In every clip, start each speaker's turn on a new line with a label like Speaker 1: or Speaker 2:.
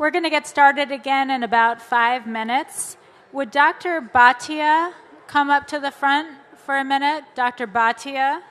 Speaker 1: We're going to get started again in about 5 minutes. Would Dr. Bhatia come up to the front for a minute? Dr. Bhatia?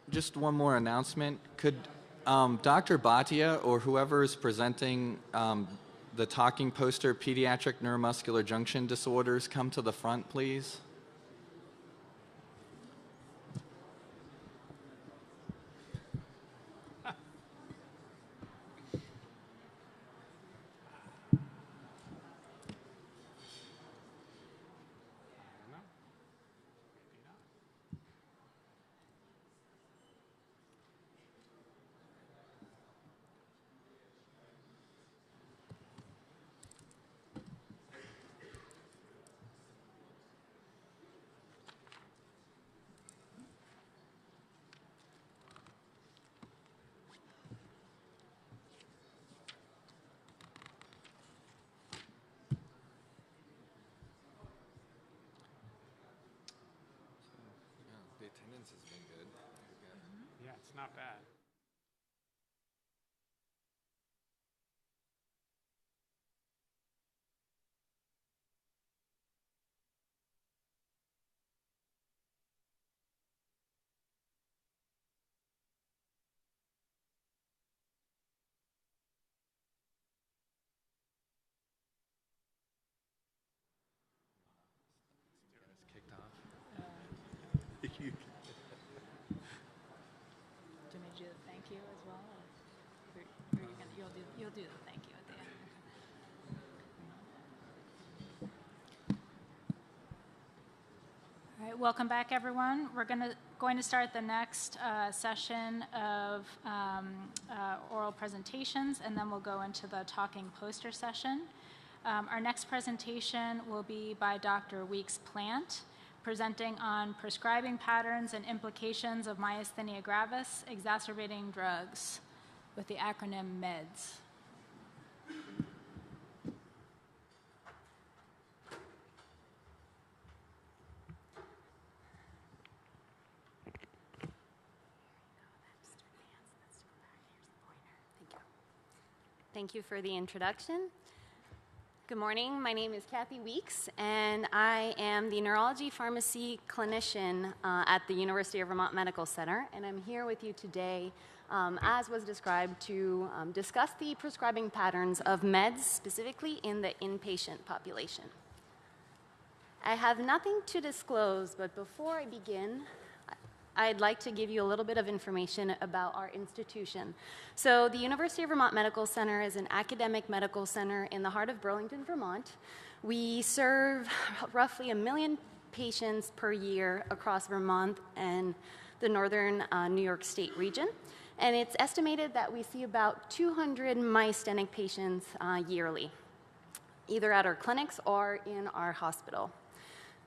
Speaker 2: Just one more announcement. Could Dr. Bhatia or whoever is presenting the talking poster, Pediatric Neuromuscular Junction Disorders, come to the front, please? attendance has been good.
Speaker 3: Yeah, it's not bad.
Speaker 2: Get us kicked off.
Speaker 1: Do you want me to do the thank you as well? Or you'll do the thank you at the end. All right, welcome back, everyone. We're going to start the next session of oral presentations, and then we'll go into the talking poster session. Our next presentation will be by Dr. Weeks Plant, presenting on prescribing patterns and implications of myasthenia gravis, exacerbating drugs, with the acronym MEDS.
Speaker 4: Thank you for the introduction. Good morning. My name is Kathy Weeks, and I am the neurology pharmacy clinician at the University of Vermont Medical Center, and I'm here with you today, as was described, to discuss the prescribing patterns of meds, specifically in the inpatient population. I have nothing to disclose, but before I begin, I'd like to give you a little bit of information about our institution. So the University of Vermont Medical Center is an academic medical center in the heart of Burlington, Vermont. We serve roughly 1 million patients per year across Vermont and the northern New York State region. And it's estimated that we see about 200 myasthenic patients yearly, either at our clinics or in our hospital.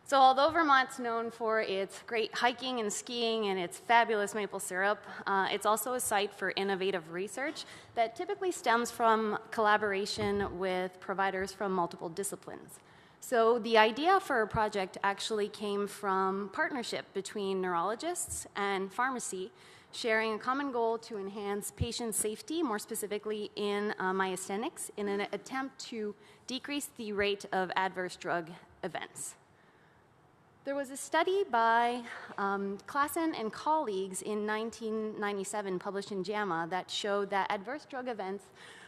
Speaker 4: So although Vermont's known for its great hiking and skiing and its fabulous maple syrup, it's also a site for innovative research that typically stems from collaboration with providers from multiple disciplines. So the idea for a project actually came from partnership between neurologists and pharmacy, sharing a common goal to enhance patient safety, more specifically in myasthenics, in an attempt to decrease the rate of adverse drug events. There was a study by Klassen and colleagues in 1997 published in JAMA that showed that adverse drug events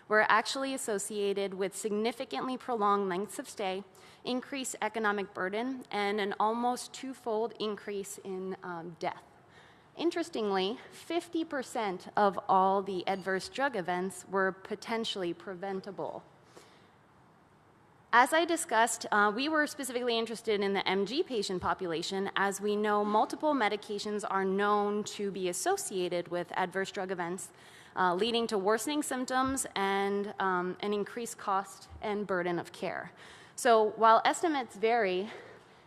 Speaker 4: were actually associated with significantly prolonged lengths of stay, increased economic burden, and an almost twofold increase in death. Interestingly, 50% of all the adverse drug events were potentially preventable. As I discussed, we were specifically interested in the MG patient population, as we know multiple medications are known to be associated with adverse drug events, leading to worsening symptoms and an increased cost and burden of care. So while estimates vary,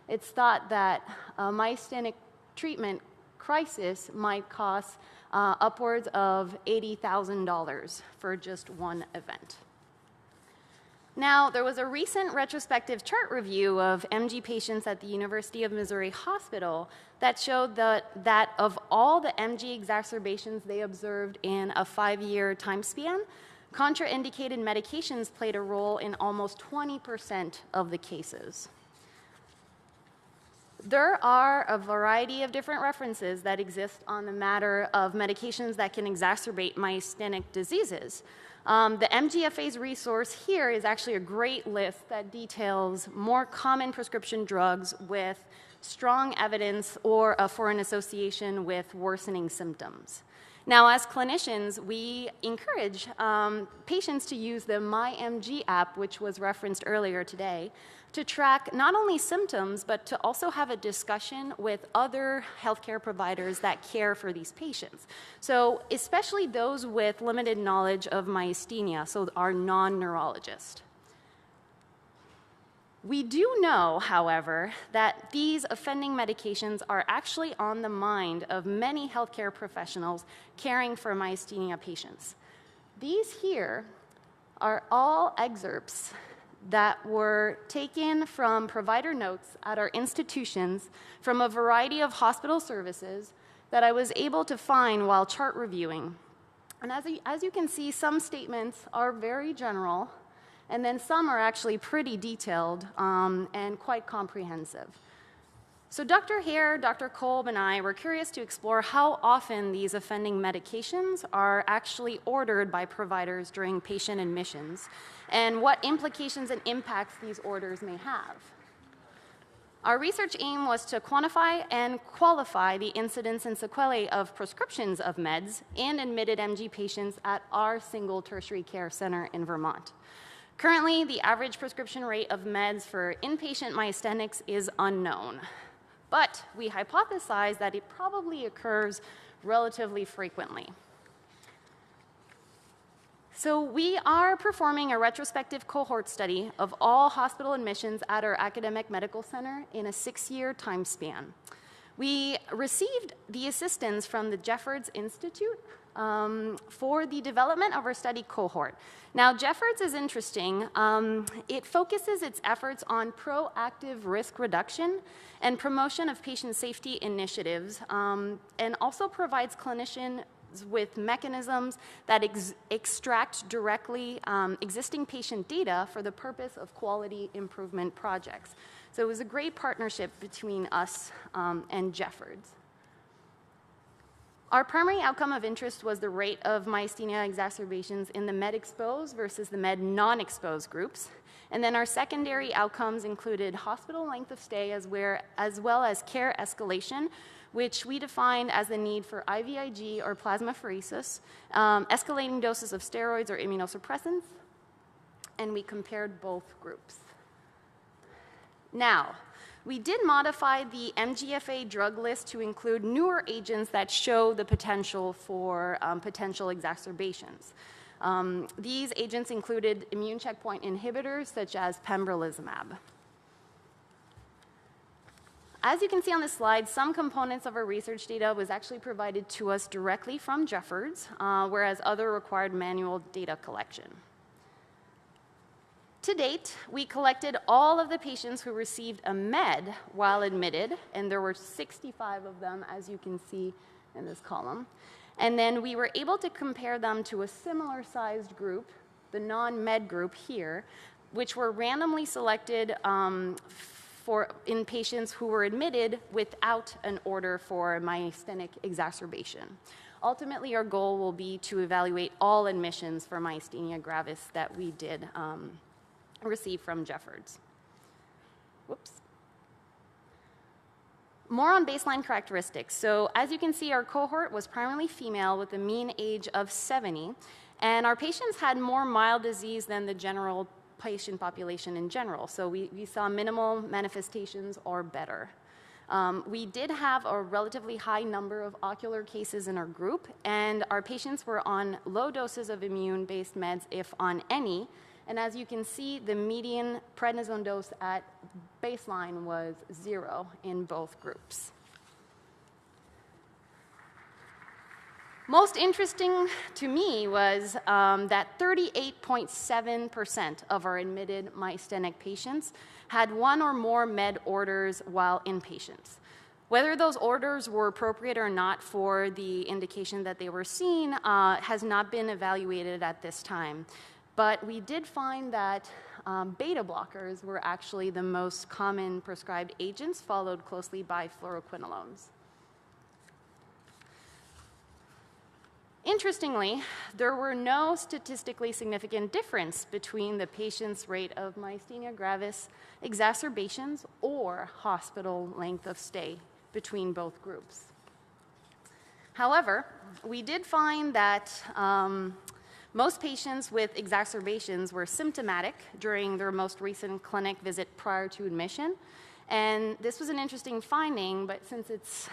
Speaker 4: it's thought that a myasthenic treatment crisis might cost upwards of $80,000 for just one event. Now, there was a recent retrospective chart review of MG patients at the University of Missouri Hospital that showed that of all the MG exacerbations they observed in a 5-year time span, contraindicated medications played a role in almost 20% of the cases. There are a variety of different references that exist on the matter of medications that can exacerbate myasthenic diseases. The MGFA's resource here is actually a great list that details more common prescription drugs with strong evidence or for an association with worsening symptoms. Now, as clinicians, we encourage patients to use the MyMG app, which was referenced earlier today, to track not only symptoms, but to also have a discussion with other healthcare providers that care for these patients. So especially those with limited knowledge of myasthenia, so our non-neurologist. We do know, however, that these offending medications are actually on the mind of many healthcare professionals caring for myasthenia patients. These here are all excerpts that were taken from provider notes at our institutions from a variety of hospital services that I was able to find while chart reviewing. And as you can see, some statements are very general, and then some are actually pretty detailed and quite comprehensive. So Dr. Hare, Dr. Kolb, and I were curious to explore how often these offending medications are actually ordered by providers during patient admissions, and what implications and impacts these orders may have. Our research aim was to quantify and qualify the incidence and sequelae of prescriptions of meds in admitted MG patients at our single tertiary care center in Vermont. Currently, the average prescription rate of meds for inpatient myasthenics is unknown, but we hypothesize that it probably occurs relatively frequently. So we are performing a retrospective cohort study of all hospital admissions at our academic medical center in a 6-year time span. We received the assistance from the Jeffords Institute for the development of our study cohort. Now, Jeffords is interesting. It focuses its efforts on proactive risk reduction and promotion of patient safety initiatives, and also provides clinicians with mechanisms that extract directly existing patient data for the purpose of quality improvement projects. So it was a great partnership between us and Jeffords. Our primary outcome of interest was the rate of myasthenia exacerbations in the med-exposed versus the med-non-exposed groups. And then our secondary outcomes included hospital length of stay as well as care escalation, which we defined as the need for IVIG or plasmapheresis, escalating doses of steroids or immunosuppressants, and we compared both groups. Now, we did modify the MGFA drug list to include newer agents that show the potential for potential exacerbations. These agents included immune checkpoint inhibitors such as pembrolizumab. As you can see on this slide, some components of our research data was actually provided to us directly from Jeffords, whereas other required manual data collection. To date, we collected all of the patients who received a med while admitted, and there were 65 of them, as you can see in this column. And then we were able to compare them to a similar-sized group, the non-med group here, which were randomly selected in patients who were admitted without an order for myasthenic exacerbation. Ultimately, our goal will be to evaluate all admissions for myasthenia gravis that we did receive from Jeffords. Whoops. More on baseline characteristics. So as you can see, our cohort was primarily female with a mean age of 70, and our patients had more mild disease than the general patient population in general. So we saw minimal manifestations or better. We did have a relatively high number of ocular cases in our group, and our patients were on low doses of immune-based meds, if on any. And as you can see, the median prednisone dose at baseline was 0 in both groups. Most interesting to me was that 38.7% of our admitted myasthenic patients had one or more med orders while inpatients. Whether those orders were appropriate or not for the indication that they were seen has not been evaluated at this time. But we did find that beta blockers were actually the most common prescribed agents, followed closely by fluoroquinolones. Interestingly, there were no statistically significant difference between the patient's rate of myasthenia gravis exacerbations or hospital length of stay between both groups. However, we did find that most patients with exacerbations were symptomatic during their most recent clinic visit prior to admission. And this was an interesting finding, but since this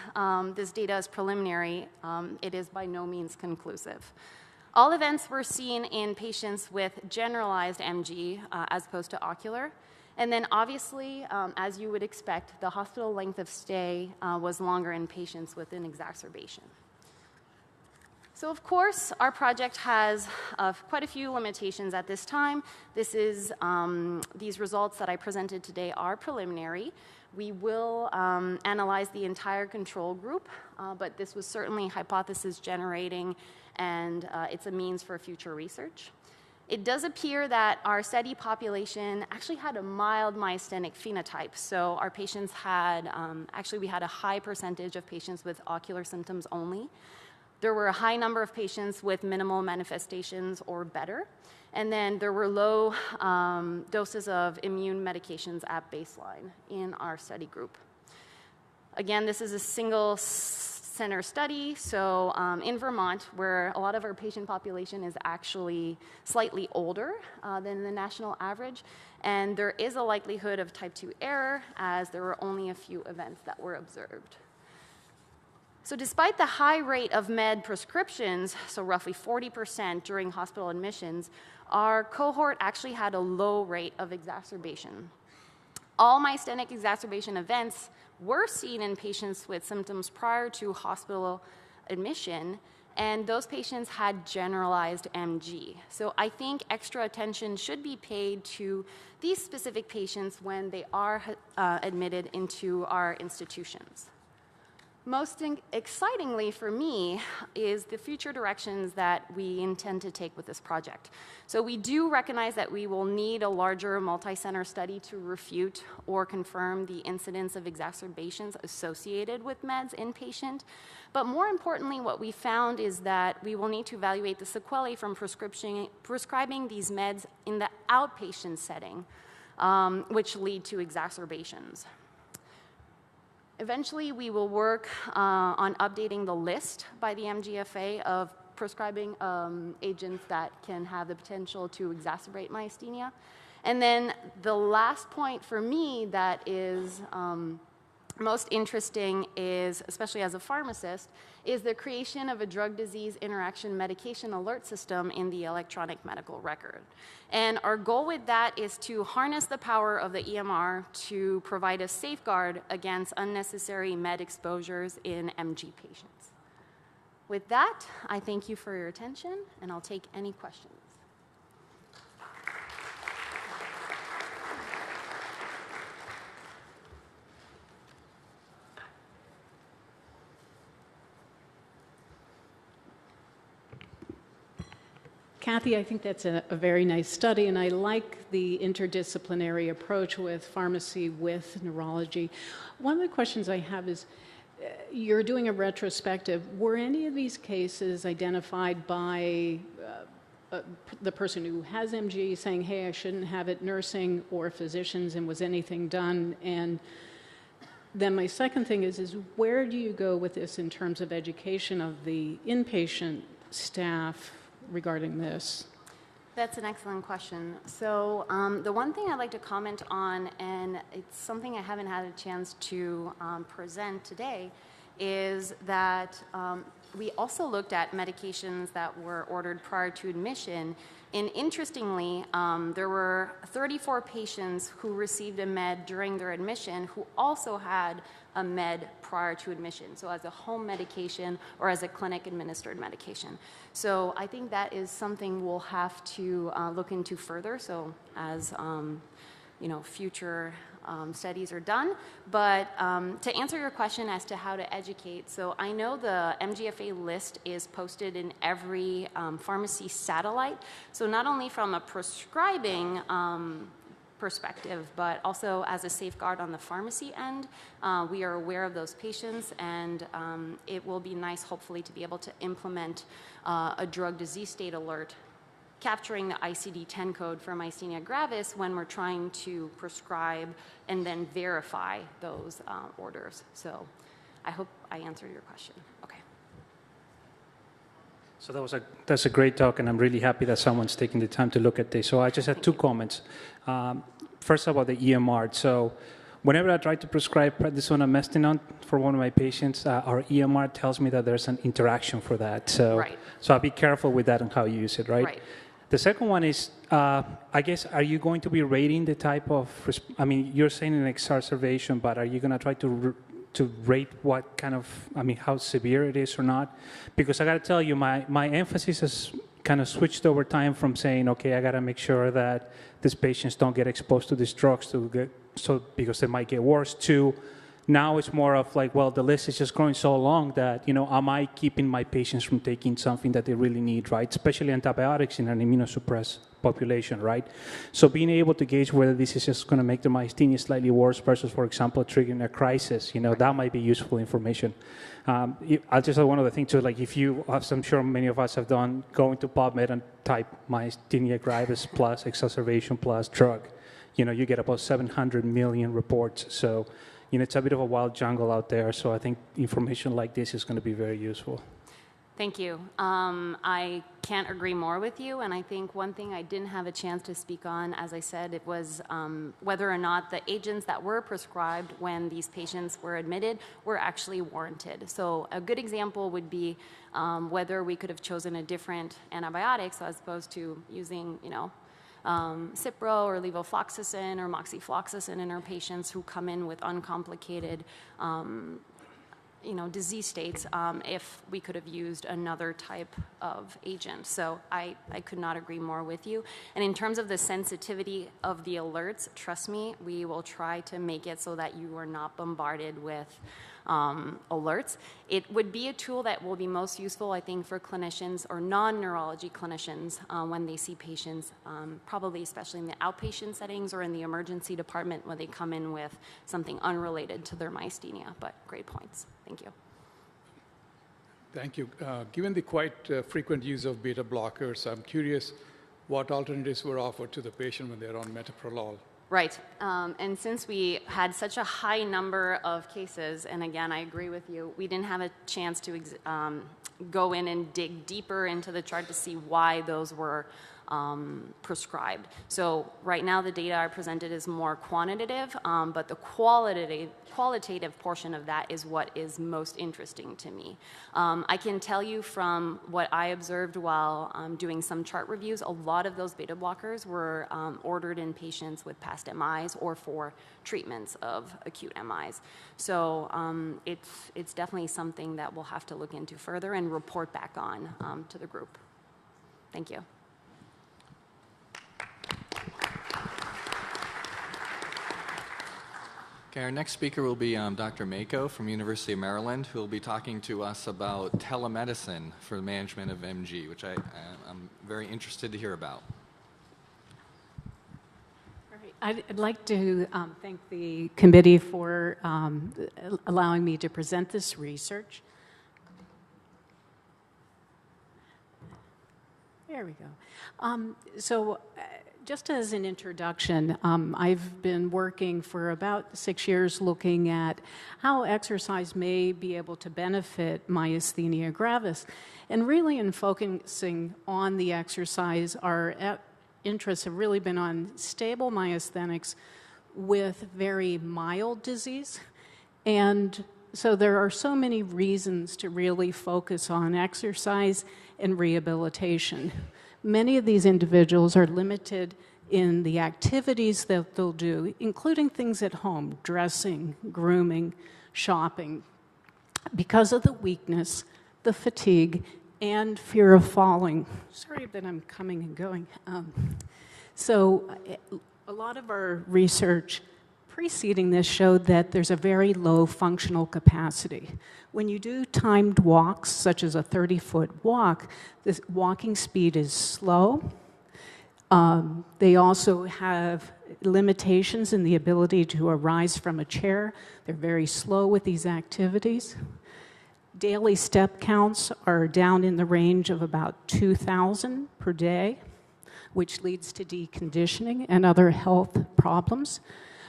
Speaker 4: data is preliminary, it is by no means conclusive. All events were seen in patients with generalized MG as opposed to ocular. And then obviously, as you would expect, the hospital length of stay was longer in patients with an exacerbation. So of course, our project has quite a few limitations at this time. These results that I presented today are preliminary. We will analyze the entire control group, but this was certainly hypothesis generating, and it's a means for future research. It does appear that our study population actually had a mild myasthenic phenotype. So our patients had, actually we had a high percentage of patients with ocular symptoms only. There were a high number of patients with minimal manifestations or better. And then there were low doses of immune medications at baseline in our study group. Again, this is a single center study. So in Vermont, where a lot of our patient population is actually slightly older than the national average, and there is a likelihood of type 2 error as there were only a few events that were observed. So despite the high rate of med prescriptions, so roughly 40% during hospital admissions, our cohort actually had a low rate of exacerbation. All myasthenic exacerbation events were seen in patients with symptoms prior to hospital admission, and those patients had generalized MG. So I think extra attention should be paid to these specific patients when they are admitted into our institutions. Most excitingly for me is the future directions that we intend to take with this project. So we do recognize that we will need a larger multi-center study to refute or confirm the incidence of exacerbations associated with meds in patient. But more importantly, what we found is that we will need to evaluate the sequelae from prescribing these meds in the outpatient setting, which lead to exacerbations. Eventually, we will work on updating the list by the MGFA of prescribing agents that can have the potential to exacerbate myasthenia. And then the last point for me that is most interesting is, especially as a pharmacist, is the creation of a drug disease interaction medication alert system in the electronic medical record. And our goal with that is to harness the power of the EMR to provide a safeguard against unnecessary med exposures in MG patients. With that, I thank you for your attention, and I'll take any questions.
Speaker 5: Kathy, I think that's a very nice study, and I like the interdisciplinary approach with pharmacy, with neurology. One of the questions I have is, you're doing a retrospective. Were any of these cases identified by the person who has MG saying, hey, I shouldn't have it, nursing or physicians, and was anything done? And then my second thing is where do you go with this in terms of education of the inpatient staff regarding this?
Speaker 4: That's an excellent question. So the one thing I'd like to comment on, and it's something I haven't had a chance to present today, is that we also looked at medications that were ordered prior to admission. And interestingly, there were 34 patients who received a med during their admission who also had a med prior to admission, so as a home medication or as a clinic-administered medication. So I think that is something we'll have to look into further, so as future studies are done. But to answer your question as to how to educate, so I know the MGFA list is posted in every pharmacy satellite, so not only from a prescribing perspective, but also as a safeguard on the pharmacy end. We are aware of those patients, and it will be nice, hopefully, to be able to implement a drug disease state alert capturing the ICD-10 code for Myasthenia gravis when we're trying to prescribe and then verify those orders. So I hope I answered your question. Okay.
Speaker 3: So that's a great talk, and I'm really happy that someone's taking the time to look at this. So I just had two comments. First, about the EMR. So whenever I try to prescribe prednisone and mestinon for one of my patients, our EMR tells me that there's an interaction for that. So,
Speaker 4: right.
Speaker 3: So I'll be careful with that and how you use it, right?
Speaker 4: Right.
Speaker 3: The second one is, I guess, are you going to be rating the type of, you're saying an exacerbation, but are you going to try to to rate what kind of, how severe it is or not. Because I got to tell you, my emphasis has kind of switched over time from saying, okay, I got to make sure that these patients don't get exposed to these drugs because they might get worse, to now it's more of like, well, the list is just growing so long that, am I keeping my patients from taking something that they really need, right? Especially antibiotics in an immunosuppressed population, right? So being able to gauge whether this is just going to make the myasthenia slightly worse versus, for example, triggering a crisis, that might be useful information. I'll just add one other thing too, like if you, as I'm sure many of us have done, go into PubMed and type myasthenia gravis plus exacerbation plus drug, you get about 700 million reports. So, it's a bit of a wild jungle out there, so I think information like this is going to be very useful.
Speaker 4: Thank you. I can't agree more with you, and I think one thing I didn't have a chance to speak on, as I said, it was whether or not the agents that were prescribed when these patients were admitted were actually warranted. So a good example would be whether we could have chosen a different antibiotic, so as opposed to using, Cipro or levofloxacin or moxifloxacin in our patients who come in with uncomplicated disease states, if we could have used another type of agent. So I could not agree more with you. And in terms of the sensitivity of the alerts, trust me, we will try to make it so that you are not bombarded with alerts. It would be a tool that will be most useful, I think, for clinicians or non-neurology clinicians when they see patients, probably especially in the outpatient settings or in the emergency department when they come in with something unrelated to their myasthenia. But great points. Thank you.
Speaker 6: Thank you. Given the quite frequent use of beta blockers, I'm curious what alternatives were offered to the patient when they're on metoprolol.
Speaker 4: Right. And since we had such a high number of cases, and again, I agree with you, we didn't have a chance to go in and dig deeper into the chart to see why those were prescribed. So right now the data I presented is more quantitative, but the qualitative portion of that is what is most interesting to me. I can tell you from what I observed while doing some chart reviews, a lot of those beta blockers were ordered in patients with past MIs or for treatments of acute MIs. So it's definitely something that we'll have to look into further and report back on to the group. Thank you.
Speaker 2: Okay, our next speaker will be Dr. Mako from University of Maryland, who will be talking to us about telemedicine for the management of MG, which I'm very interested to hear about.
Speaker 5: All right. I'd like to thank the committee for allowing me to present this research. There we go. Just as an introduction, I've been working for about 6 years looking at how exercise may be able to benefit myasthenia gravis. And really in focusing on the exercise, our interests have really been on stable myasthenics with very mild disease. And so there are so many reasons to really focus on exercise and rehabilitation. Many of these individuals are limited in the activities that they'll do, including things at home, dressing, grooming, shopping, because of the weakness, the fatigue, and fear of falling. Sorry that I'm coming and going. So a lot of our research preceding this showed that there's a very low functional capacity. When you do timed walks, such as a 30-foot walk, the walking speed is slow. They also have limitations in the ability to arise from a chair. They're very slow with these activities. Daily step counts are down in the range of about 2,000 per day, which leads to deconditioning and other health problems.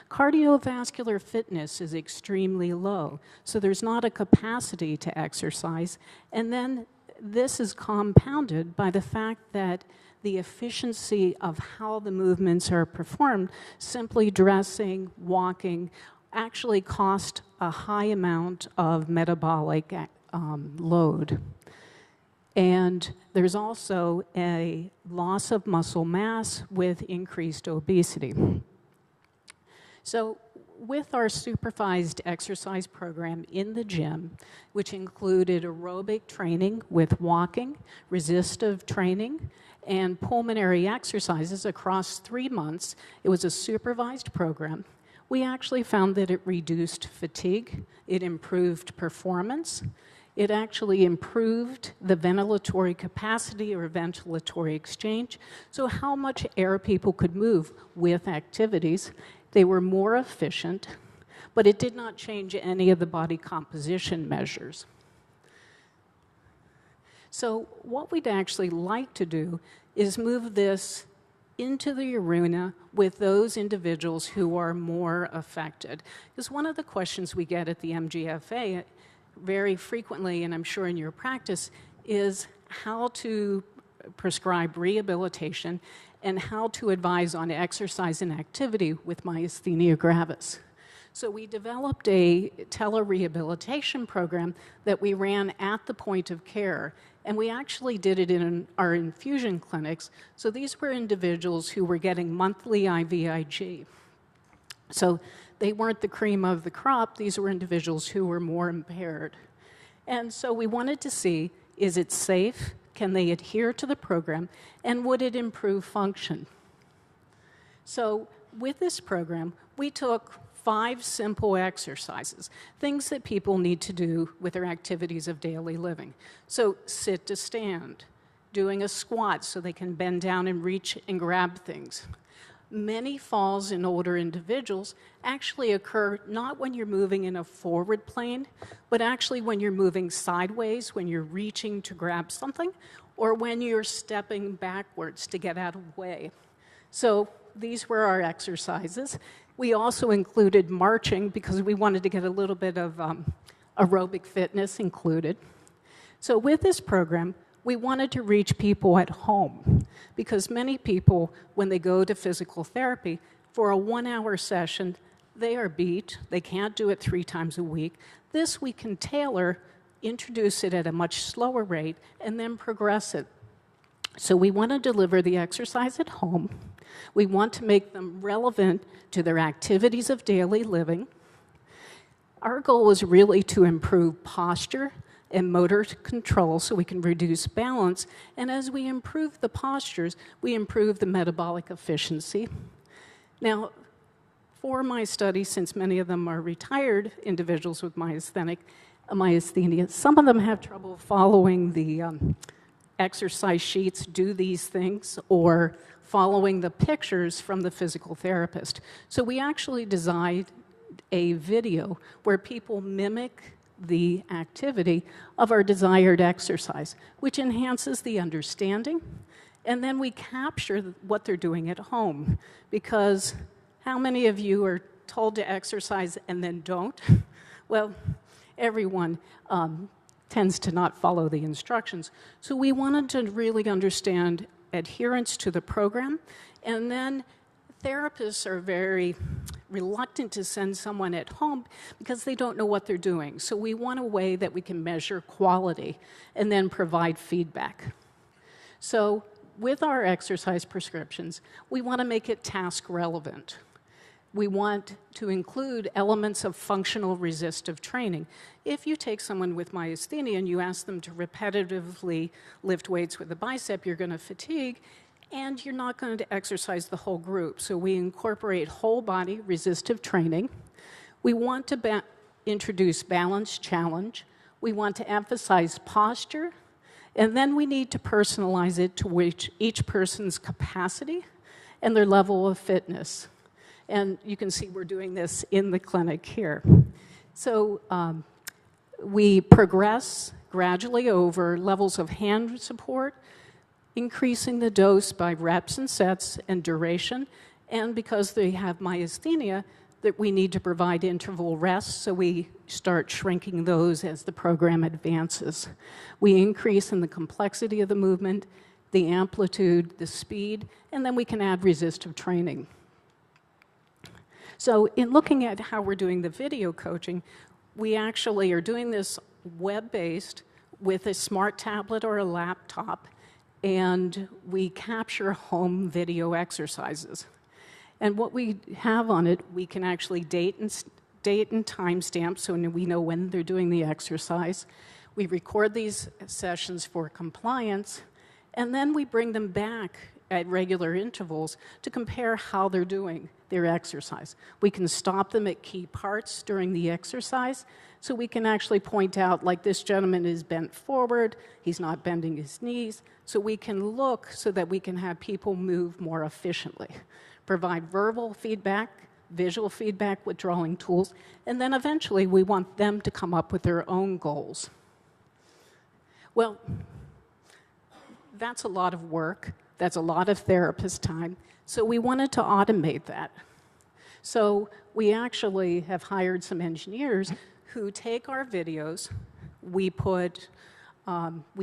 Speaker 5: Cardiovascular fitness is extremely low, so there's not a capacity to exercise. And then this is compounded by the fact that the efficiency of how the movements are performed, simply dressing, walking, actually cost a high amount of metabolic load. And there's also a loss of muscle mass with increased obesity. So with our supervised exercise program in the gym, which included aerobic training with walking, resistive training, and pulmonary exercises across 3 months, it was a supervised program. We actually found that it reduced fatigue, it improved performance, it actually improved the ventilatory capacity or ventilatory exchange, so how much air people could move with activities. They were more efficient, but it did not change any of the body composition measures. So what we'd actually like to do is move this into the arena with those individuals who are more affected. Because one of the questions we get at the MGFA very frequently, and I'm sure in your practice, is how to prescribe rehabilitation and how to advise on exercise and activity with myasthenia gravis. So we developed a telerehabilitation program that we ran at the point of care, and we actually did it in our infusion clinics. So these were individuals who were getting monthly IVIG. So they weren't the cream of the crop. These were individuals who were more impaired. And so we wanted to see, is it safe? Can they adhere to the program? And would it improve function? So with this program, we took 5 simple exercises, things that people need to do with their activities of daily living. So sit to stand, doing a squat so they can bend down and reach and grab things. Many falls in older individuals actually occur not when you're moving in a forward plane, but actually when you're moving sideways, when you're reaching to grab something, or when you're stepping backwards to get out of the way. So these were our exercises. We also included marching because we wanted to get a little bit of aerobic fitness included. So with this program, we wanted to reach people at home because many people, when they go to physical therapy, for a 1-hour session, they are beat. They can't do it 3 times a week. This we can tailor, introduce it at a much slower rate, and then progress it. So we want to deliver the exercise at home. We want to make them relevant to their activities of daily living. Our goal is really to improve posture and motor control so we can reduce balance. And as we improve the postures, we improve the metabolic efficiency. Now, for my study, since many of them are retired individuals with myasthenia, some of them have trouble following the exercise sheets, do these things, or following the pictures from the physical therapist. So we actually designed a video where people mimic the activity of our desired exercise, which enhances the understanding, and then we capture what they're doing at home. Because how many of you are told to exercise and then don't? Well, everyone tends to not follow the instructions. So we wanted to really understand adherence to the program, and then therapists are very reluctant to send someone at home because they don't know what they're doing. So we want a way that we can measure quality and then provide feedback. So with our exercise prescriptions, we want to make it task relevant. We want to include elements of functional resistive training. If you take someone with myasthenia and you ask them to repetitively lift weights with a bicep, you're going to fatigue, and you're not going to exercise the whole group. So we incorporate whole body resistive training. We want to introduce balance challenge. We want to emphasize posture. And then we need to personalize it to each person's capacity and their level of fitness. And you can see we're doing this in the clinic here. So we progress gradually over levels of hand support, increasing the dose by reps and sets and duration. And because they have myasthenia, that we need to provide interval rest, so we start shrinking those as the program advances. We increase in the complexity of the movement, the amplitude, the speed, and then we can add resistive training. So in looking at how we're doing the video coaching, we actually are doing this web-based with a smart tablet or a laptop, and we capture home video exercises. And what we have on it, we can actually date and time stamp so we know when they're doing the exercise. We record these sessions for compliance, and then we bring them back at regular intervals to compare how they're doing their exercise. We can stop them at key parts during the exercise, so we can actually point out, like, this gentleman is bent forward, he's not bending his knees, so we can look so that we can have people move more efficiently. Provide verbal feedback, visual feedback with drawing tools, and then eventually we want them to come up with their own goals. Well, that's a lot of work. That's a lot of therapist time. So we wanted to automate that. So we actually have hired some engineers who take our videos. We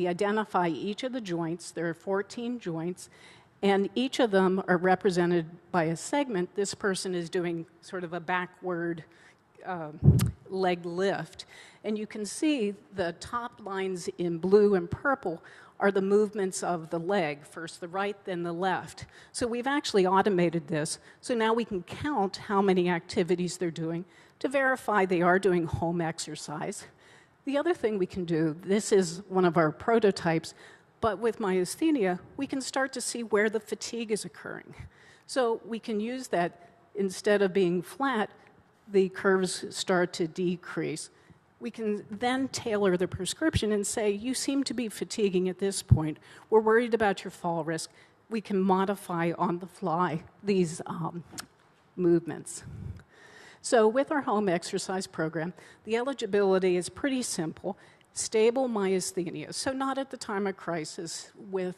Speaker 5: identify each of the joints. There are 14 joints, and each of them are represented by a segment. This person is doing sort of a backward leg lift. And you can see the top lines in blue and purple are the movements of the leg, first the right, then the left. So we've actually automated this, so now we can count how many activities they're doing to verify they are doing home exercise. The other thing we can do, this is one of our prototypes, but with myasthenia, we can start to see where the fatigue is occurring. So we can use that. Instead of being flat, the curves start to decrease. We can then tailor the prescription and say, you seem to be fatiguing at this point. We're worried about your fall risk. We can modify on the fly these movements. So with our home exercise program, the eligibility is pretty simple. Stable myasthenia, so not at the time of crisis. We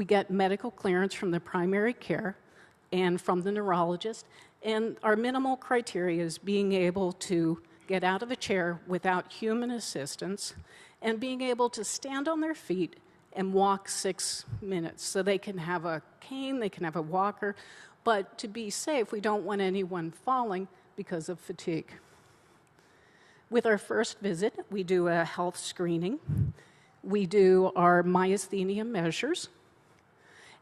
Speaker 5: get medical clearance from the primary care and from the neurologist, and our minimal criteria is being able to get out of a chair without human assistance and being able to stand on their feet and walk 6 minutes. So they can have a cane, they can have a walker, but to be safe, we don't want anyone falling because of fatigue. With our first visit, we do a health screening. We do our myasthenia measures.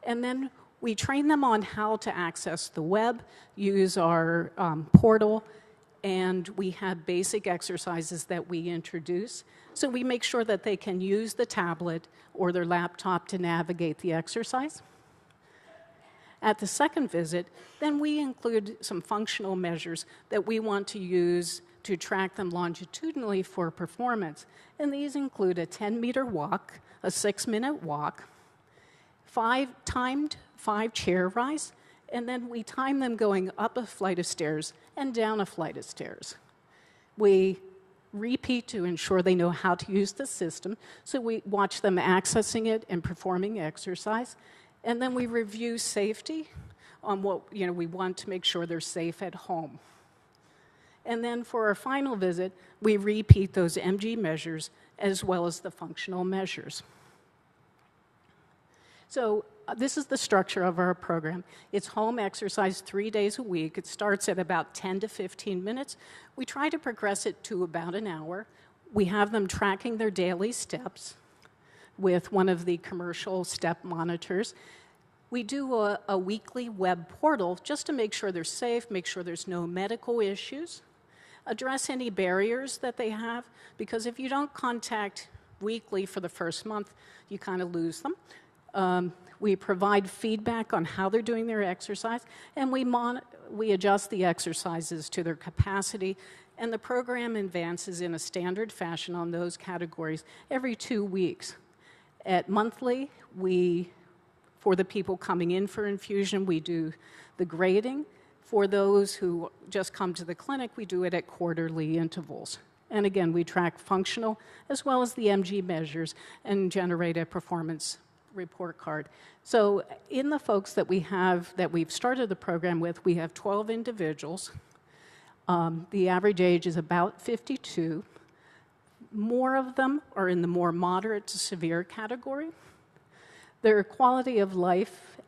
Speaker 5: And then we train them on how to access the web, use our portal, and we have basic exercises that we introduce. So we make sure that they can use the tablet or their laptop to navigate the exercise. At the second visit, then we include some functional measures that we want to use to track them longitudinally for performance. And these include a 10-meter walk, a 6-minute walk, 5 chair rise, and then we time them going up a flight of stairs and down a flight of stairs. We repeat to ensure they know how to use the system, so we watch them accessing it and performing exercise, and then we review safety on what we want to make sure they're safe at home. And then for our final visit, we repeat those MG measures as well as the functional measures. So this is the structure of our program. It's home exercise 3 days a week. It starts at about 10 to 15 minutes. We try to progress it to about an hour. We have them tracking their daily steps with one of the commercial step monitors. We do a weekly web portal just to make sure they're safe, make sure there's no medical issues, address any barriers that they have, because if you don't contact weekly for the first month, you kind of lose them. We provide feedback on how they're doing their exercise, and we adjust the exercises to their capacity, and the program advances in a standard fashion on those categories every 2 weeks. At monthly, for the people coming in for infusion, we do the grading. For those who just come to the clinic, we do it at quarterly intervals. And again, we track functional as well as the MG measures and generate a performance report card. So in the folks that we've started the program with, we have 12 individuals. The average age is about 52. More of them are in the more moderate to severe category. Their quality of life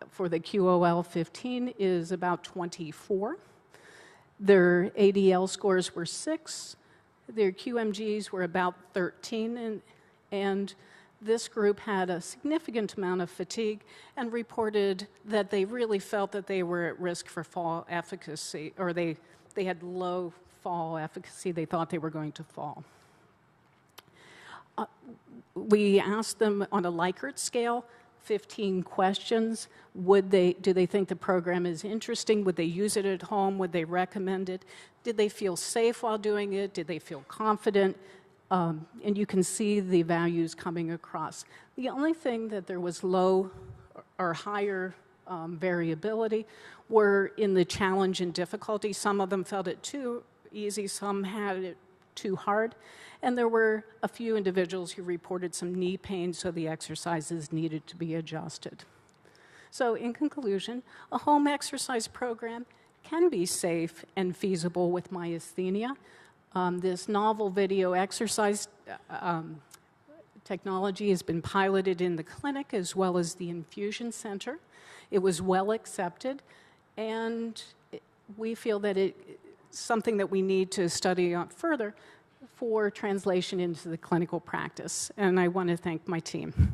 Speaker 5: for the QOL 15 is about 24. Their ADL scores were 6. Their QMGs were about 13, and This group had a significant amount of fatigue and reported that they really felt that they were at risk for fall efficacy, or they had low fall efficacy. They thought they were going to fall. We asked them on a Likert scale, 15 questions. Do they think the program is interesting? Would they use it at home? Would they recommend it? Did they feel safe while doing it? Did they feel confident? And you can see the values coming across. The only thing that there was low or higher variability were in the challenge and difficulty. Some of them felt it too easy, some had it too hard. And there were a few individuals who reported some knee pain, so the exercises needed to be adjusted. So in conclusion, a home exercise program can be safe and feasible with myasthenia. This novel video exercise technology has been piloted in the clinic as well as the infusion center. It was well accepted, and we feel that it's something that we need to study on further for translation into the clinical practice. And I want to thank my team.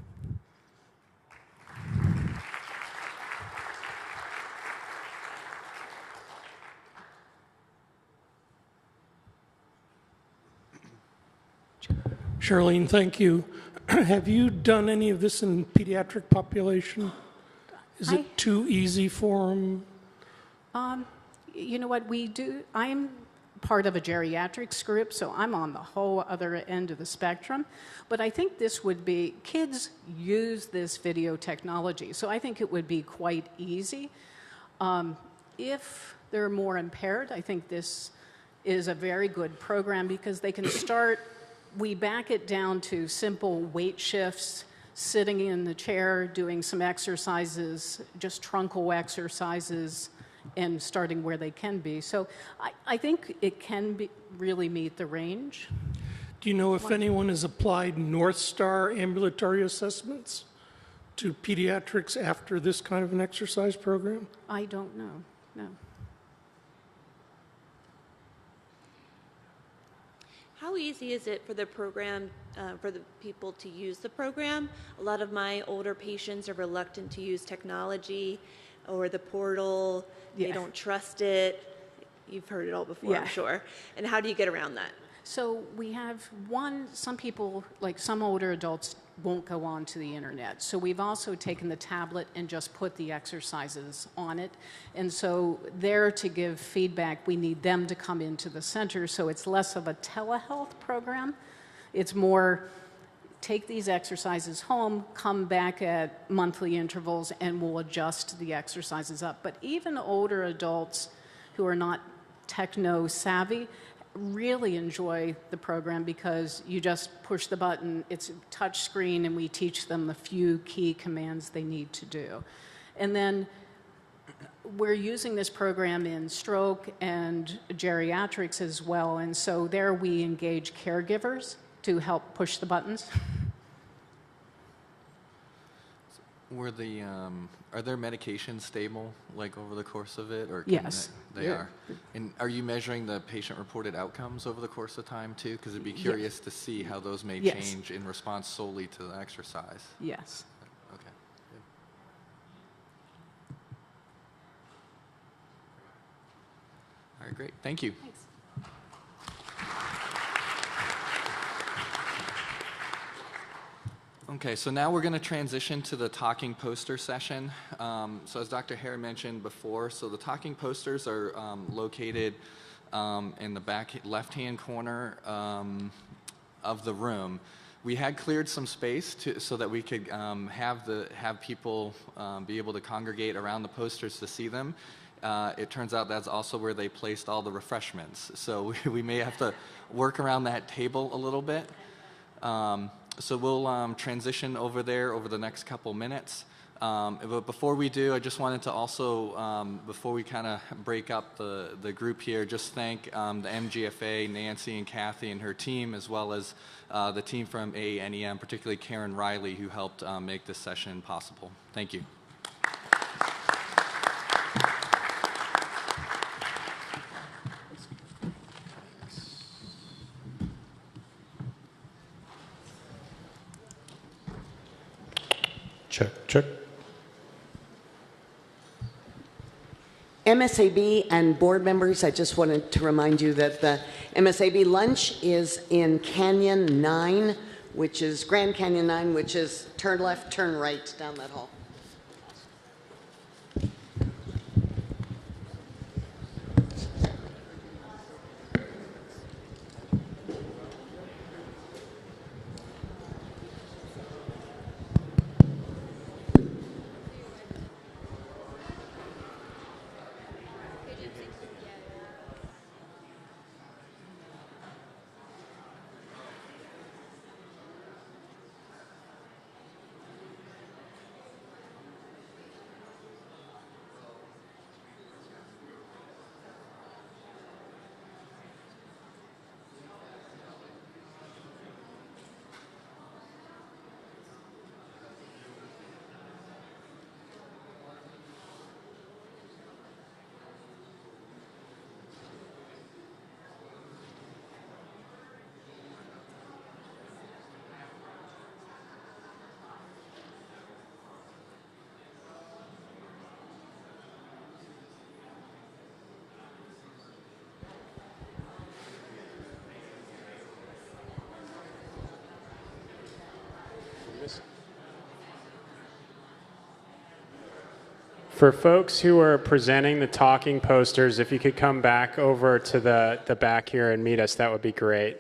Speaker 7: Charlene, thank you. Have you done any of this in pediatric population? Is it too easy for them?
Speaker 5: You know what we do? I'm part of a geriatrics group, so I'm on the whole other end of the spectrum. But I think this would be, kids use this video technology, so I think it would be quite easy. If they're more impaired, I think this is a very good program because they can start, we back it down to simple weight shifts, sitting in the chair, doing some exercises, just truncal exercises, and starting where they can be. So I think it can really meet the range.
Speaker 7: Do you know if anyone has applied North Star ambulatory assessments to pediatrics after this kind of an exercise program?
Speaker 5: I don't know, no.
Speaker 8: How easy is it for the program, for the people to use the program? A lot of my older patients are reluctant to use technology or the portal.
Speaker 5: Yeah.
Speaker 8: They don't trust it. You've heard it all before, I'm sure. And how do you get around that?
Speaker 5: So we have some people, like some older adults, won't go on to the internet. So we've also taken the tablet and just put the exercises on it. And so there to give feedback, we need them to come into the center. So it's less of a telehealth program. It's more, take these exercises home, come back at monthly intervals, and we'll adjust the exercises up. But even older adults who are not techno-savvy really enjoy the program because you just push the button, it's a touch screen, and we teach them the few key commands they need to do. And then we're using this program in stroke and geriatrics as well, and so there we engage caregivers to help push the buttons.
Speaker 2: Are their medications stable, like over the course of it, or
Speaker 5: Yes.
Speaker 2: they are? And are you measuring the patient-reported outcomes over the course of time too? Because I'd be curious to see how those may change in response solely to the exercise.
Speaker 5: Yes.
Speaker 2: Okay. Good. All right, great. Thank you.
Speaker 5: Thanks.
Speaker 2: Okay, so now we're going to transition to the talking poster session. So as Dr. Hare mentioned before, so the talking posters are located in the back left-hand corner of the room. We had cleared some space so that we could have people be able to congregate around the posters to see them. It turns out that's also where they placed all the refreshments. So we may have to work around that table a little bit. So we'll transition over there over the next couple minutes. But before we do, I just wanted to also, before we kind of break up the group here, just thank the MGFA, Nancy and Kathy and her team, as well as the team from AANEM, particularly Karen Riley, who helped make this session possible. Thank you.
Speaker 9: Check, check.
Speaker 10: MSAB and board members, I just wanted to remind you that the MSAB lunch is in Canyon 9, which is Grand Canyon 9, which is turn left, turn right down that hall.
Speaker 11: For folks who are presenting the talking posters, if you could come back over to the back here and meet us, that would be great.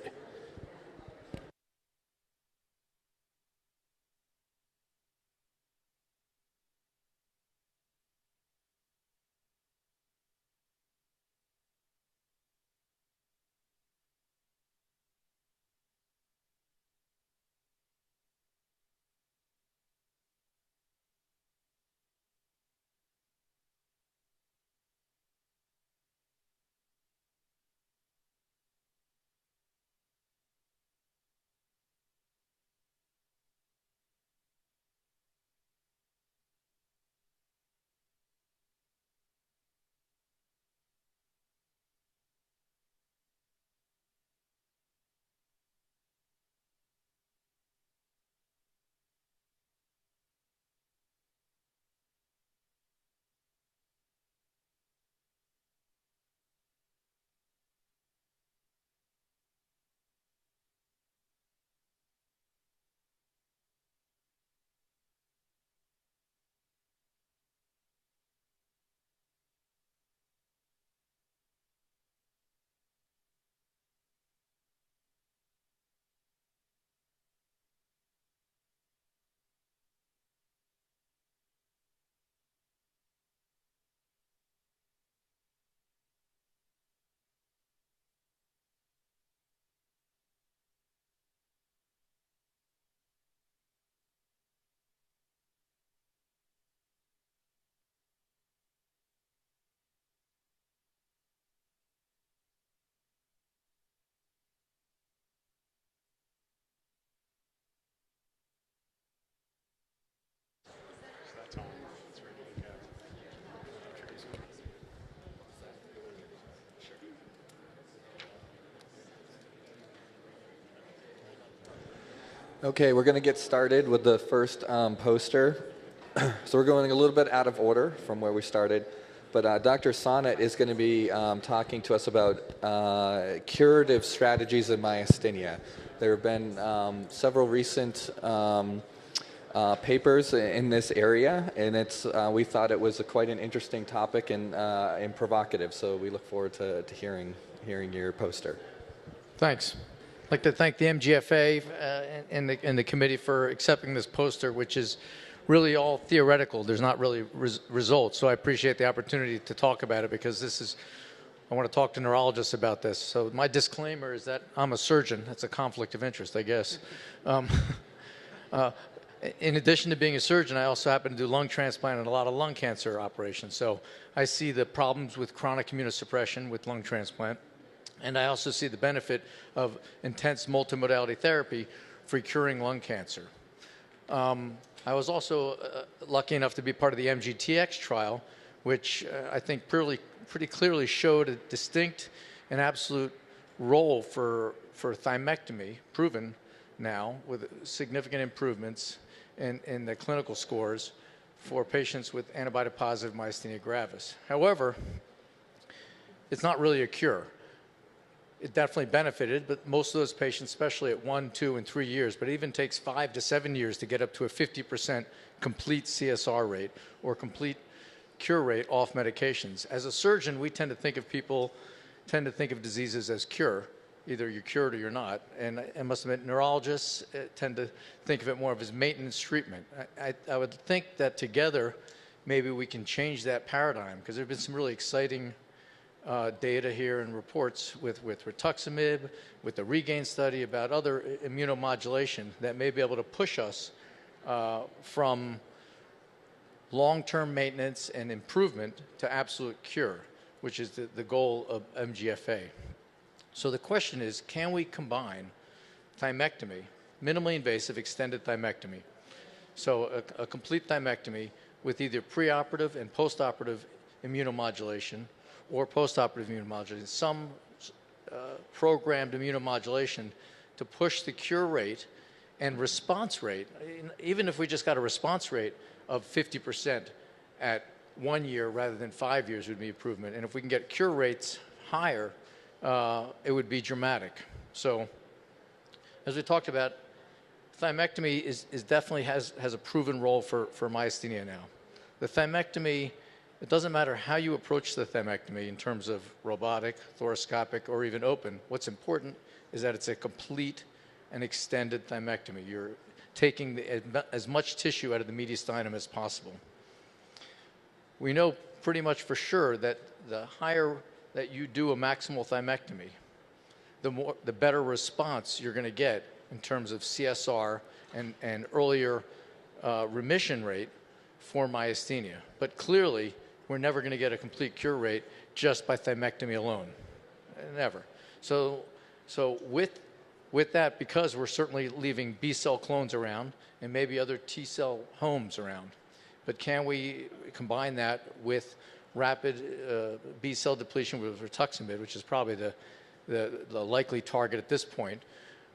Speaker 2: Okay, we're going to get started with the first poster. So we're going a little bit out of order from where we started. But Dr. Sonnet is going to be talking to us about curative strategies in myasthenia. There have been several recent papers in this area, and we thought it was quite an interesting topic and provocative. So we look forward to hearing your poster.
Speaker 12: Thanks. I'd like to thank the MGFA and the committee for accepting this poster, which is really all theoretical. There's not really results. So I appreciate the opportunity to talk about it because I want to talk to neurologists about this. So my disclaimer is that I'm a surgeon. That's a conflict of interest, I guess. In addition to being a surgeon, I also happen to do lung transplant and a lot of lung cancer operations. So I see the problems with chronic immunosuppression with lung transplant. And I also see the benefit of intense multimodality therapy for curing lung cancer. I was also lucky enough to be part of the MGTX trial, which I think pretty clearly showed a distinct and absolute role for thymectomy, proven now with significant improvements in the clinical scores for patients with antibody-positive myasthenia gravis. However, it's not really a cure. It definitely benefited, but most of those patients, especially at 1, 2, and 3 years, but it even takes 5 to 7 years to get up to a 50% complete CSR rate or complete cure rate off medications. As a surgeon, we tend to think of diseases as cure. Either you're cured or you're not. And I must admit, neurologists tend to think of it more of as maintenance treatment. I would think that together, maybe we can change that paradigm, because there have been some really exciting data here and reports with rituximab, with the Regain study about other immunomodulation that may be able to push us from long-term maintenance and improvement to absolute cure, which is the goal of MGFA. So the question is, can we combine thymectomy, minimally invasive extended thymectomy, so a complete thymectomy with either preoperative and postoperative immunomodulation or postoperative immunomodulation, some programmed immunomodulation to push the cure rate and response rate, even if we just got a response rate of 50% at 1 year rather than 5 years would be improvement. And if we can get cure rates higher, it would be dramatic. So as we talked about, thymectomy is definitely has a proven role for myasthenia now. The thymectomy, it doesn't matter how you approach the thymectomy in terms of robotic, thoracoscopic, or even open. What's important is that it's a complete and extended thymectomy. You're taking as much tissue out of the mediastinum as possible. We know pretty much for sure that the higher that you do a maximal thymectomy, the better response you're going to get in terms of CSR and earlier remission rate for myasthenia. But clearly, we're never going to get a complete cure rate just by thymectomy alone. Never. So with that, because we're certainly leaving B-cell clones around and maybe other T-cell homes around, but can we combine that with rapid B-cell depletion with rituximab, which is probably the likely target at this point.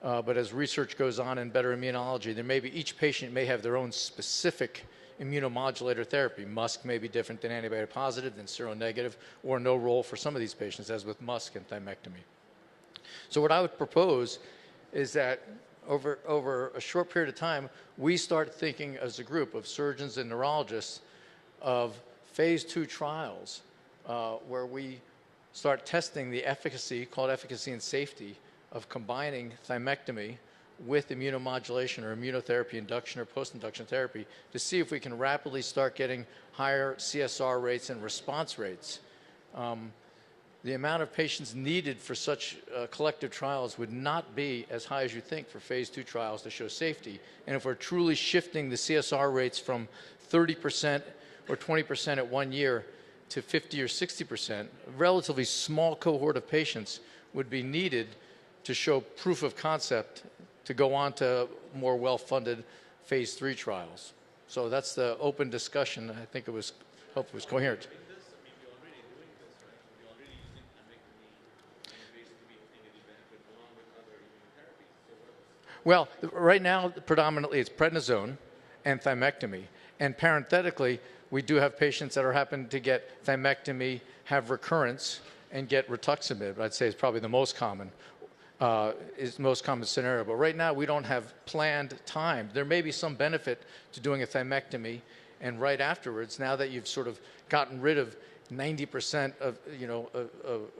Speaker 12: But as research goes on in better immunology, each patient may have their own specific immunomodulator therapy. MuSK may be different than antibody positive, than seronegative, or no role for some of these patients, as with MuSK and thymectomy. So what I would propose is that over a short period of time, we start thinking as a group of surgeons and neurologists of phase 2 trials where we start testing the efficacy, called efficacy and safety, of combining thymectomy with immunomodulation or immunotherapy induction or post-induction therapy to see if we can rapidly start getting higher CSR rates and response rates. The amount of patients needed for such collective trials would not be as high as you think for phase 2 trials to show safety. And if we're truly shifting the CSR rates from 30% or 20% at 1 year to 50 or 60%, a relatively small cohort of patients would be needed to show proof of concept to go on to more well-funded phase 3 trials. So that's the open discussion. I think hope it was coherent. Well, right now, predominantly it's prednisone and thymectomy. And parenthetically, we do have patients that are happen to get thymectomy, have recurrence, and get rituximab. I'd say it's probably the most common, scenario. But right now, we don't have planned time. There may be some benefit to doing a thymectomy, and right afterwards, now that you've sort of gotten rid of 90% of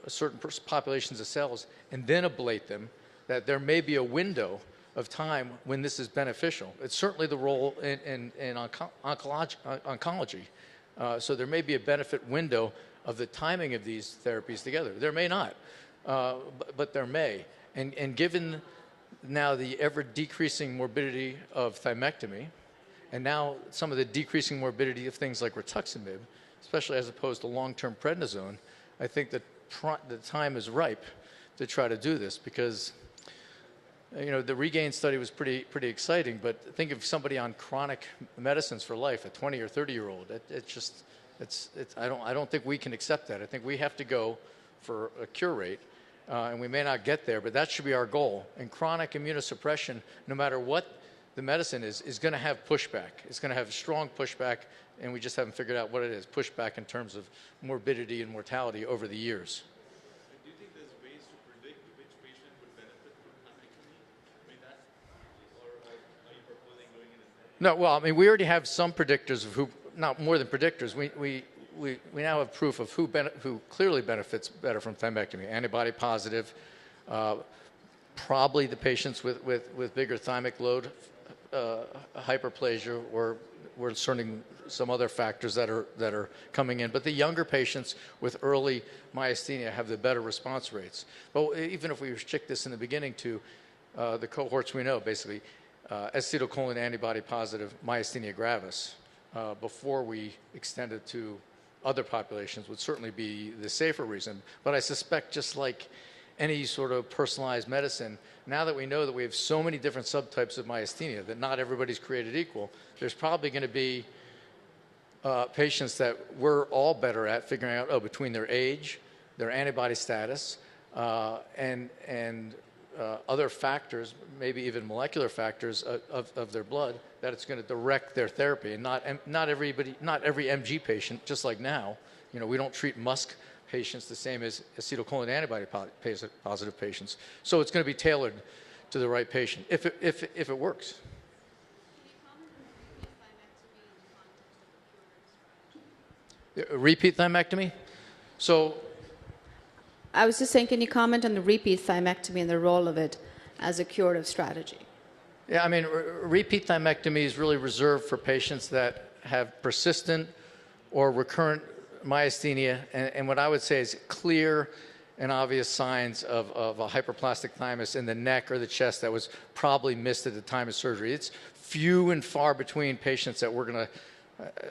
Speaker 12: certain populations of cells, and then ablate them, that there may be a window of time when this is beneficial. It's certainly the role in oncology. So there may be a benefit window of the timing of these therapies together. There may not, but there may. And given now the ever-decreasing morbidity of thymectomy, and now some of the decreasing morbidity of things like rituximab, especially as opposed to long-term prednisone, I think that the time is ripe to try to do this, because the Regain study was pretty exciting, but think of somebody on chronic medicines for life, a 20 or 30-year-old. I don't think we can accept that. I think we have to go for a cure rate, and we may not get there, but that should be our goal. And chronic immunosuppression, no matter what the medicine is going to have pushback. It's going to have strong pushback, and we just haven't figured out what it is. Pushback in terms of morbidity and mortality over the years.
Speaker 2: Do you think there's ways to predict which patient would benefit from thymectomy? I mean, or are you proposing going in and
Speaker 12: No, well, I mean, we already have some predictors of who, not more than predictors. We now have proof of who clearly benefits better from thymectomy. Antibody positive, probably the patients with bigger thymic load, hyperplasia, or we're learning some other factors that are coming in. But the younger patients with early myasthenia have the better response rates. But even if we restrict this in the beginning to the cohorts we know, basically acetylcholine antibody positive myasthenia gravis, before we extend it to other populations would certainly be the safer reason. But I suspect, just like any sort of personalized medicine, now that we know that we have so many different subtypes of myasthenia, that not everybody's created equal, there's probably going to be patients that we're all better at figuring out, between their age, their antibody status, and other factors, maybe even molecular factors of their blood, that it's going to direct their therapy. And not every MG patient, just like now, we don't treat MuSK patients the same as acetylcholine antibody positive patients. So it's going to be tailored to the right patient if it works. Repeat thymectomy? So
Speaker 9: I was just saying, can you comment on the repeat thymectomy and the role of it as a curative strategy?
Speaker 12: Yeah, I mean, repeat thymectomy is really reserved for patients that have persistent or recurrent myasthenia, and what I would say is clear and obvious signs of a hyperplastic thymus in the neck or the chest that was probably missed at the time of surgery. It's few and far between patients that we're going to,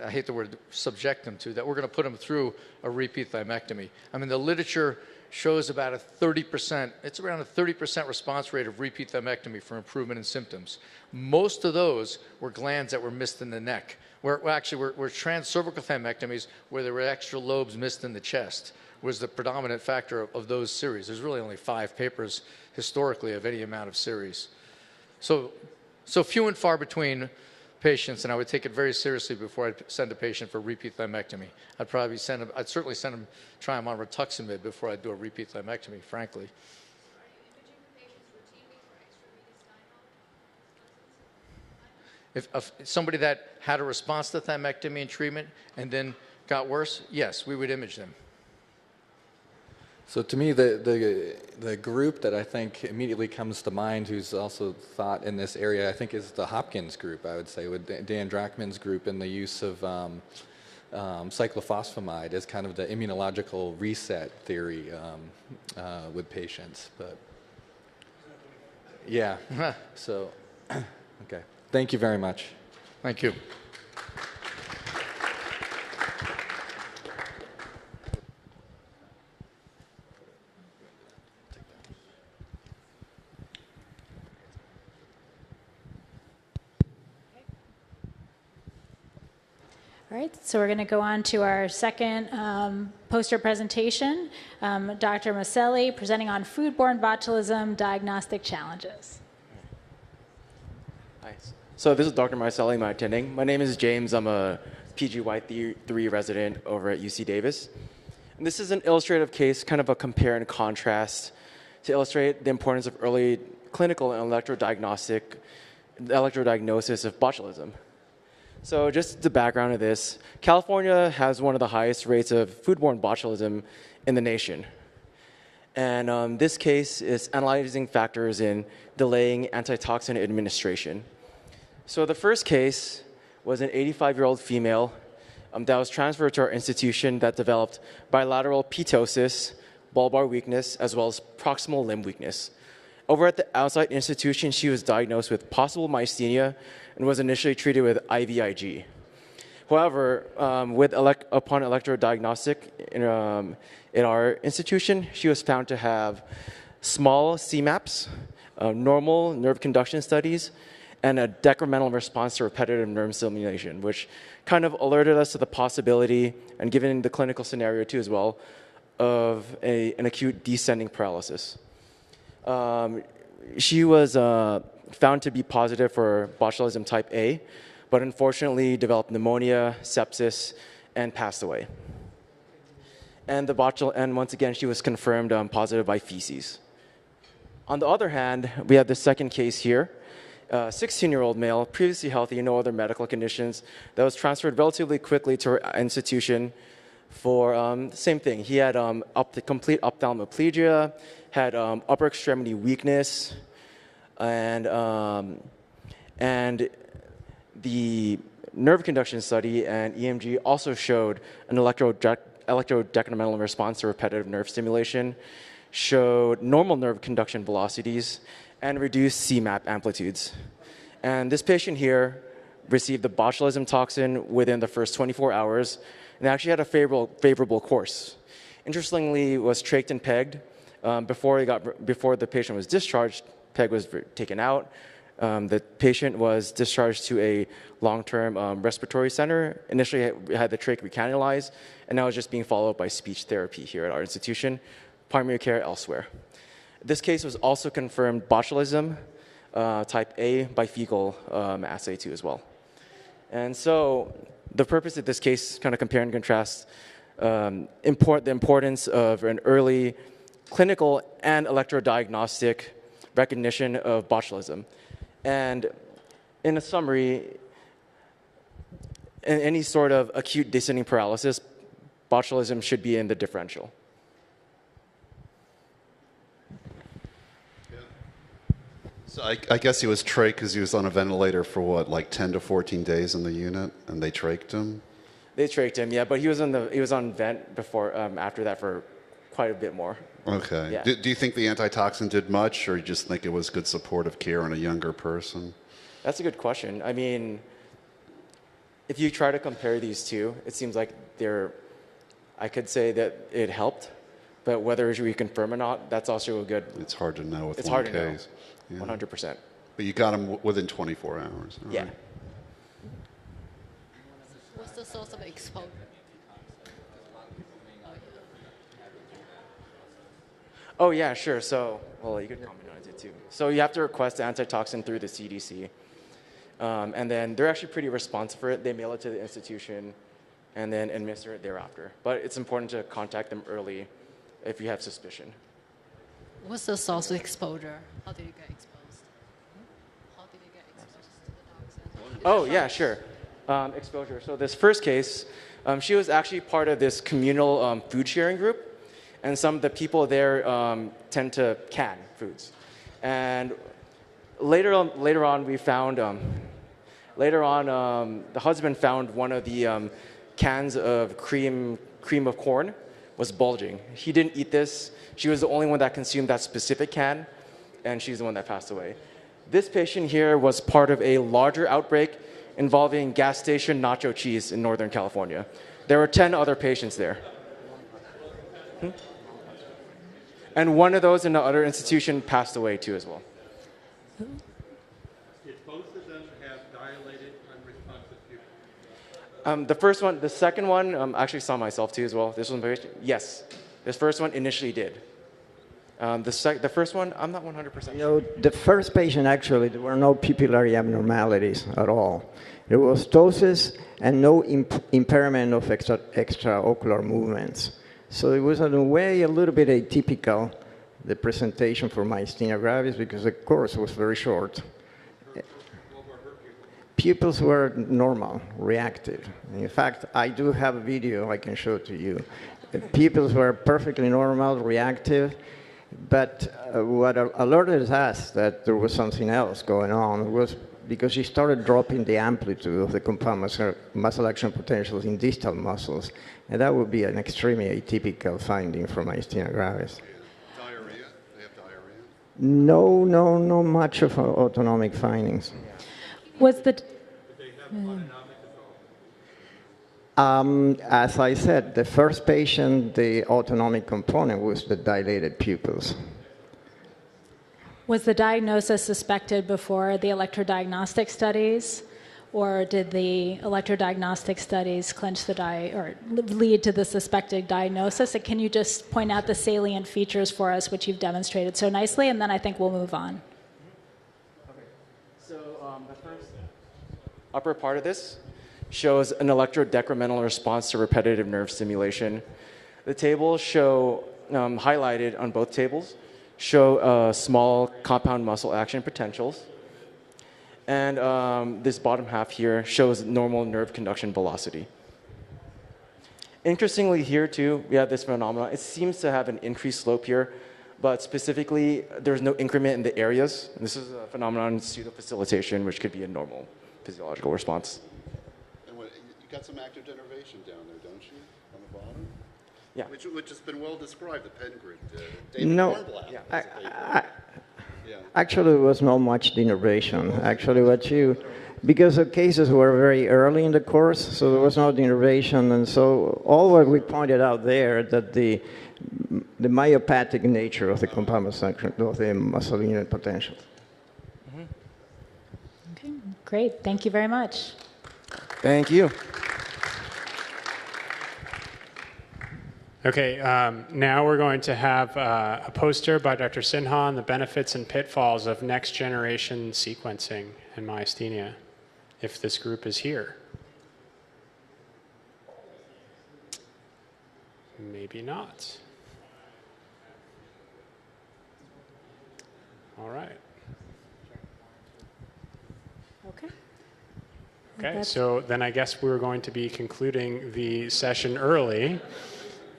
Speaker 12: I hate the word subject them to, that we're going to put them through a repeat thymectomy. I mean, the literature shows about a 30%, it's around a 30% response rate of repeat thymectomy for improvement in symptoms. Most of those were glands that were missed in the neck. Were transcervical thymectomies where there were extra lobes missed in the chest was the predominant factor of those series. There's really only 5 papers historically of any amount of series. So few and far between patients, and I would take it very seriously before I'd send a patient for repeat thymectomy. I'd certainly send them, try them on rituximab before I'd do a repeat thymectomy, frankly. If somebody that had a response to thymectomy and treatment and then got worse, yes, we would image them.
Speaker 2: So to me, the group that I think immediately comes to mind who's also thought in this area, I think, is the Hopkins group, I would say, with Dan Drachman's group and the use of cyclophosphamide as kind of the immunological reset theory with patients. But yeah, so, okay. Thank you very much.
Speaker 12: Thank you.
Speaker 1: All right, so we're going to go on to our second poster presentation. Dr. Maselli presenting on foodborne botulism diagnostic challenges.
Speaker 13: Hi. So this is Dr. Maselli, my attending. My name is James. I'm a PGY3 resident over at UC Davis. And this is an illustrative case, kind of a compare and contrast to illustrate the importance of early clinical and electro-diagnosis of botulism. So just the background of this, California has one of the highest rates of foodborne botulism in the nation. And this case is analyzing factors in delaying antitoxin administration. So the first case was an 85-year-old female that was transferred to our institution that developed bilateral petosis, bulbar weakness, as well as proximal limb weakness. Over at the outside institution, she was diagnosed with possible myasthenia and was initially treated with IVIG. However, upon electro-diagnostic in our institution, she was found to have small CMAPs, normal nerve conduction studies, and a decremental response to repetitive nerve stimulation, which kind of alerted us to the possibility, and given the clinical scenario too as well, of an acute descending paralysis. She was found to be positive for botulism type A, but unfortunately developed pneumonia, sepsis, and passed away. And once again, she was confirmed positive by feces. On the other hand, we have the second case here, a 16-year-old male, previously healthy, no other medical conditions, that was transferred relatively quickly to our institution for the same thing. He had complete ophthalmoplegia, had upper extremity weakness, and the nerve conduction study and EMG also showed an electrodecremental response to repetitive nerve stimulation, showed normal nerve conduction velocities, and reduced CMAP amplitudes. And this patient here received the botulism toxin within the first 24 hours and actually had a favorable course. Interestingly, was trached and pegged. Before the patient was discharged, peg was taken out. The patient was discharged to a long-term respiratory center. Initially, had the trach recanalized, and now is just being followed by speech therapy here at our institution, primary care elsewhere. This case was also confirmed botulism type A by fecal assay too as well. And so the purpose of this case, kind of compare and contrast the importance of an early clinical and electro-diagnostic recognition of botulism. And in a summary, in any sort of acute descending paralysis, botulism should be in the differential.
Speaker 14: So I guess he was trached because he was on a ventilator for what, like 10 to 14 days in the unit, and they trached him?
Speaker 13: They trached him, yeah, but he was on vent before, after that for quite a bit more.
Speaker 14: Okay.
Speaker 13: Yeah.
Speaker 14: Do you think the antitoxin did much, or you just think it was good supportive care on a younger person?
Speaker 13: That's a good question. I mean, if you try to compare these two, it seems like I could say that it helped, but whether we confirm or not, that's also a good...
Speaker 14: It's hard to know with
Speaker 13: it's
Speaker 14: one
Speaker 13: hard
Speaker 14: case.
Speaker 13: To know. 100%.
Speaker 14: But you got him within 24 hours. All
Speaker 13: yeah.
Speaker 14: Right.
Speaker 15: What's the source of exposure?
Speaker 13: Oh, yeah, sure. So, well, you could comment on it too. So you have to request the antitoxin through the CDC. And then they're actually pretty responsive for it. They mail it to the institution and then administer it thereafter. But it's important to contact them early if you have suspicion.
Speaker 15: What's the source of exposure? How did you get exposed? How did you get exposed to the toxin?
Speaker 13: Oh, yeah, sure. Exposure. So this first case, she was actually part of this communal food sharing group. And some of the people there tend to can foods. And later on, we found, the husband found one of the cans of cream of corn was bulging. He didn't eat this. She was the only one that consumed that specific can, and she's the one that passed away. This patient here was part of a larger outbreak involving gas station nacho cheese in Northern California. There were 10 other patients there. And one of those in the other institution passed away too as well.
Speaker 16: Did both of them have dilated, unresponsive pupils?
Speaker 13: The second one, I actually saw myself too as well. This one, yes. This first one initially did. The first one, I'm not 100%.
Speaker 17: You know, the first patient actually, there were no pupillary abnormalities at all. There was ptosis and no impairment of extraocular movements. So it was in a way a little bit atypical, the presentation for myasthenia gravis, because the course was very short. Pupils were normal, reactive. In fact, I do have a video I can show to you. The pupils were perfectly normal, reactive, but what alerted us that there was something else going on was because she started dropping the amplitude of the compound muscle action potentials in distal muscles. And that would be an extremely atypical finding for myasthenia gravis.
Speaker 14: Diarrhea? They have diarrhea?
Speaker 17: No, not much of autonomic findings.
Speaker 1: Was the...
Speaker 17: As I said, the first patient, the autonomic component was the dilated pupils.
Speaker 1: Was the diagnosis suspected before the electro-diagnostic studies, or did the electro-diagnostic studies lead to the suspected diagnosis? And can you just point out the salient features for us, which you've demonstrated so nicely, and then I think we'll move on.
Speaker 13: The first upper part of this shows an electrodecremental response to repetitive nerve stimulation. The tables show, highlighted on both tables, show small compound muscle action potentials. And this bottom half here shows normal nerve conduction velocity. Interestingly here too, we have this phenomenon. It seems to have an increased slope here, but specifically there's no increment in the areas. And this is a phenomenon pseudo-facilitation, which could be a normal physiological response.
Speaker 14: And you got some active denervation down there, don't you, on the bottom?
Speaker 13: Yeah.
Speaker 14: Which has been well described, the pen grid. David
Speaker 17: No,
Speaker 14: Kornblatt.
Speaker 17: actually there was not much denervation. Actually because the cases were very early in the course, so there was no denervation, and so all what we pointed out there, that the myopathic nature of the compound section of the muscle unit potential.
Speaker 1: Okay, great. Thank you very much.
Speaker 13: Thank you.
Speaker 11: Okay, now we're going to have a poster by Dr. Sinha on the benefits and pitfalls of next generation sequencing in myasthenia, if this group is here. Maybe not. All right.
Speaker 1: Okay.
Speaker 11: Okay, so then I guess we're going to be concluding the session early.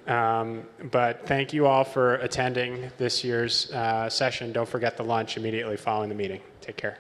Speaker 11: But thank you all for attending this year's session. Don't forget the lunch immediately following the meeting. Take care.